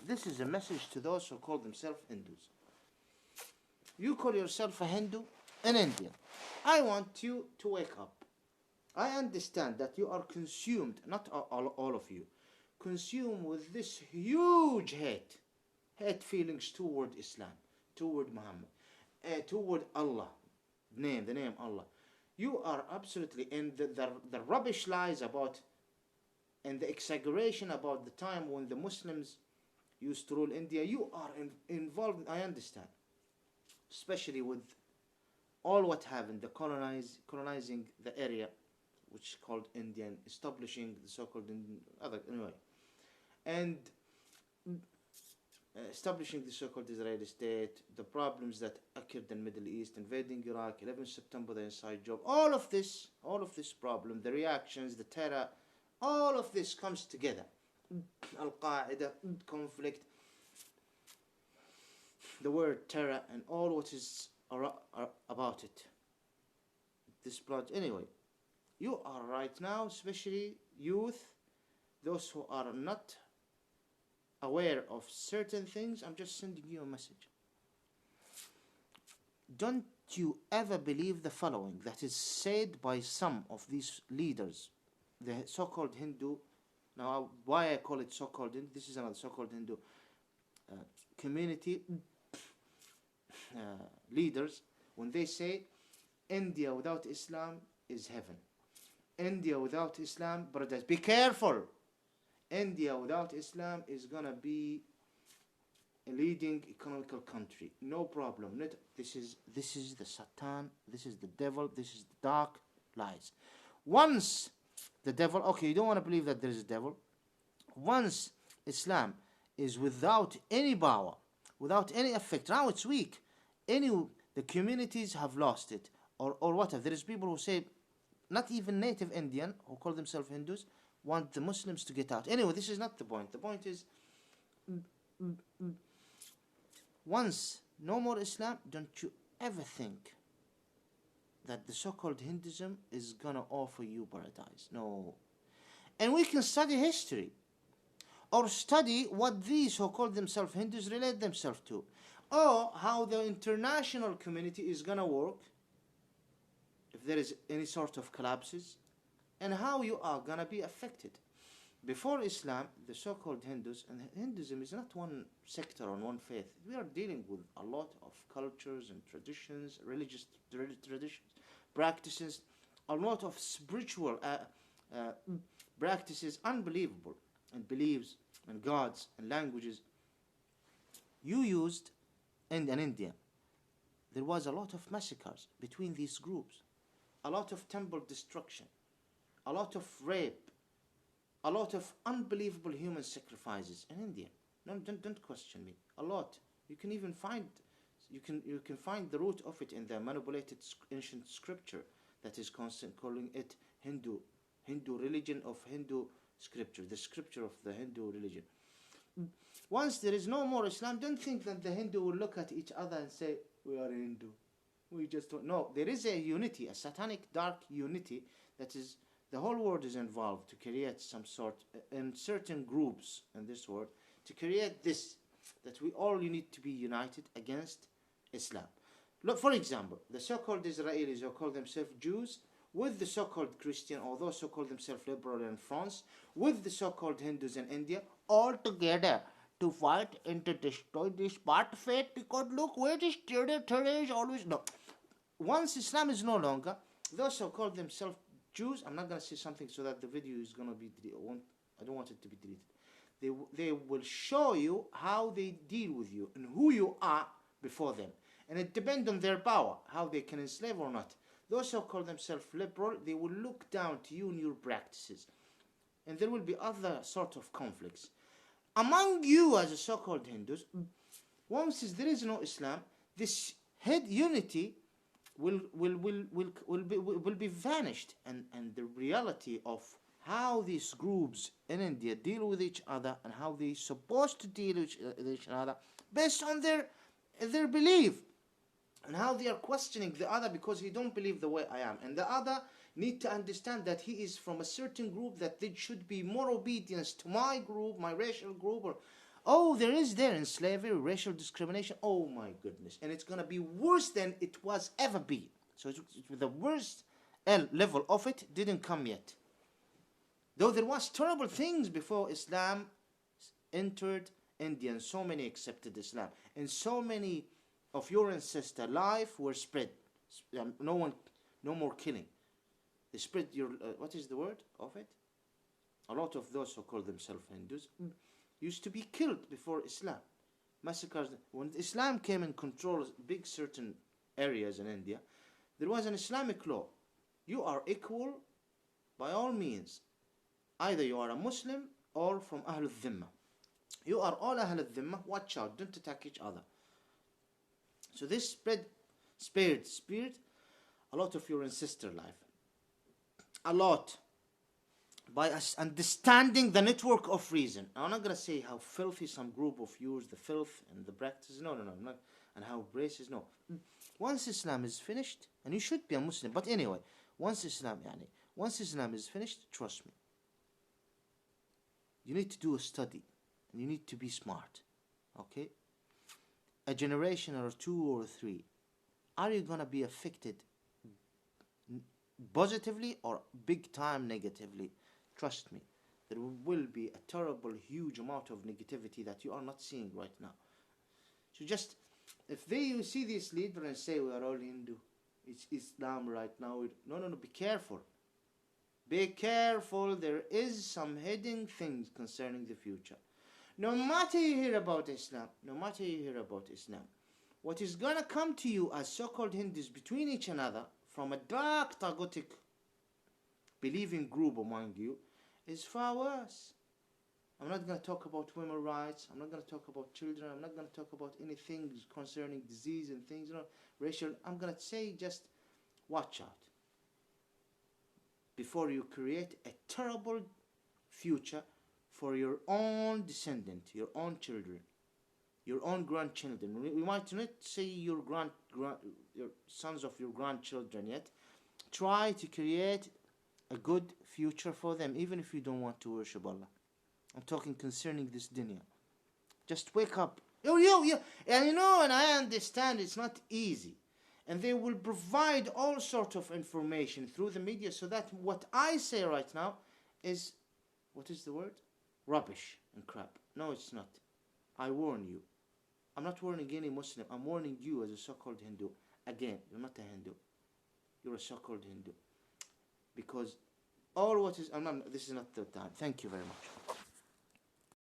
This is a message to those who call themselves Hindus. You call yourself a Hindu, an Indian. I want you to wake up. I understand that you are consumed, not all of you, consumed with this huge hate feelings toward Islam, toward Muhammad, toward Allah, the name Allah. You are absolutely, and the rubbish lies about, and the exaggeration about the time when the Muslims used to rule India, you are involved, I understand, especially with all what happened, the colonizing the area, which is called India, and establishing the so-called and establishing the so-called Israeli state, the problems that occurred in the Middle East, invading Iraq, 11 September, the inside job, all of this problem, the reactions, the terror, all of this comes together. Al-Qaeda, conflict, the word terror, and all what is about it. This plot, anyway. You are right now, especially youth, those who are not aware of certain things, I'm just sending you a message. Don't you ever believe the following that is said by some of these leaders, the so-called Hindu. Now, why I call it so-called Hindu, this is another so-called Hindu community leaders, when they say India without Islam is heaven. India without Islam, brothers, be careful. India without Islam is gonna be a leading economical country. No problem. This is the Satan. This is the devil. This is the dark lies. Once the devil, okay, you don't want to believe that there is a devil. Once Islam is without any power, without any effect, now it's weak. The communities have lost it, or whatever. There is people who say, not even native Indian, who call themselves Hindus, want the Muslims to get out. Anyway, this is not the point. The point is, once no more Islam, don't you ever think that the so-called Hindusem is gonna offer you paradise. No. And we can study history, or study what these who call themselves Hindus relate themselves to, or how the international community is gonna work if there is any sort of collapses, and how you are gonna be affected. Before Islam, the so-called Hindus, and Hinduism is not one sector or one faith. We are dealing with a lot of cultures and traditions, religious traditions, practices, a lot of spiritual practices, unbelievable, and beliefs, and gods, and languages. You used, in India, there was a lot of massacres between these groups, a lot of temple destruction, a lot of rape, a lot of unbelievable human sacrifices in India. No, don't question me. A lot. You can even find, you can find the root of it in the manaoolated ancient scripture that is constant calling it Hindu religion of Hindu scripture, the scripture of the Hindu religion. Once there is no more Islam, don't think that the Hindu will look at each other and say, we are Hindu. We just don't. No, there is a unity, a satanic dark unity that is, the whole world is involved to create some sort, in certain groups in this world, to create this, that we all need to be united against Islam. Look, for example, the so-called Israelis who call themselves Jews, with the so-called Christian, or those who call themselves liberal in France, with the so-called Hindus in India, all together to fight and to destroy this part of it, because look, where this terror is always, no. Once Islam is no longer, those who call themselves Jews, I'm not going to say something so that the video is going to be deleted. I don't want it to be deleted. They will show you how they deal with you and who you are before them. And it depends on their power, how they can enslave or not. Those who call themselves liberal, they will look down to you and your practices. And there will be other sort of conflicts. Among you as a so-called Hindus, once there is no Islam, this head unity will be vanished, and the reality of how these groups in India deal with each other and how they're supposed to deal with each other based on their belief, and how they are questioning the other because he don't believe the way I am, and the other need to understand that he is from a certain group, that they should be more obedience to my group, my racial group, Oh, there is there in slavery, racial discrimination. Oh my goodness. And it's going to be worse than it was ever be. So the worst level of it didn't come yet. Though there was terrible things before Islam entered India, and so many accepted Islam, and so many of your ancestor life were spread. No more killing. They spread your, what is the word of it? A lot of those who call themselves Hindus used to be killed before Islam. Massacres. When Islam came and controlled big certain areas in India, there was an Islamic law. You are equal by all means. Either you are a Muslim or from Ahl al-Dhimma. You are all Ahl al-Dhimma. Watch out. Don't attack each other. So this spared a lot of your ancestor life. A lot. By us understanding the network of reason. I'm not going to say how filthy some group of yours, the filth and the practices. No. I'm not, and how braces. No. Once Islam is finished, and you should be a Muslim. But anyway, once Islam is finished, trust me. You need to do a study. And you need to be smart. Okay? A generation or 2 or 3. Are you going to be affected positively or big time negatively? Trust me, there will be a terrible, huge amount of negativity that you are not seeing right now. So just, if you see this leader and say, we are all Hindu, it's Islam right now. No, be careful. Be careful, there is some hidden things concerning the future. No matter you hear about Islam, what is going to come to you as so-called Hindus between each another from a dark, tagotic believing group among you is far worse. I'm not going to talk about women's rights. I'm not going to talk about children. I'm not going to talk about anything concerning disease and things, racial. I'm going to say just watch out before you create a terrible future for your own descendant, your own children, your own grandchildren. We might not say your sons of your grandchildren yet. Try to create a good future for them, even if you don't want to worship Allah. I'm talking concerning this dunya. Just wake up. And I understand it's not easy. And they will provide all sorts of information through the media so that what I say right now is, what is the word? Rubbish and crap. No, it's not. I warn you. I'm not warning any Muslim. I'm warning you as a so-called Hindu. Again, you're not a Hindu. You're a so-called Hindu. Because all what is... this is not the time. Thank you very much.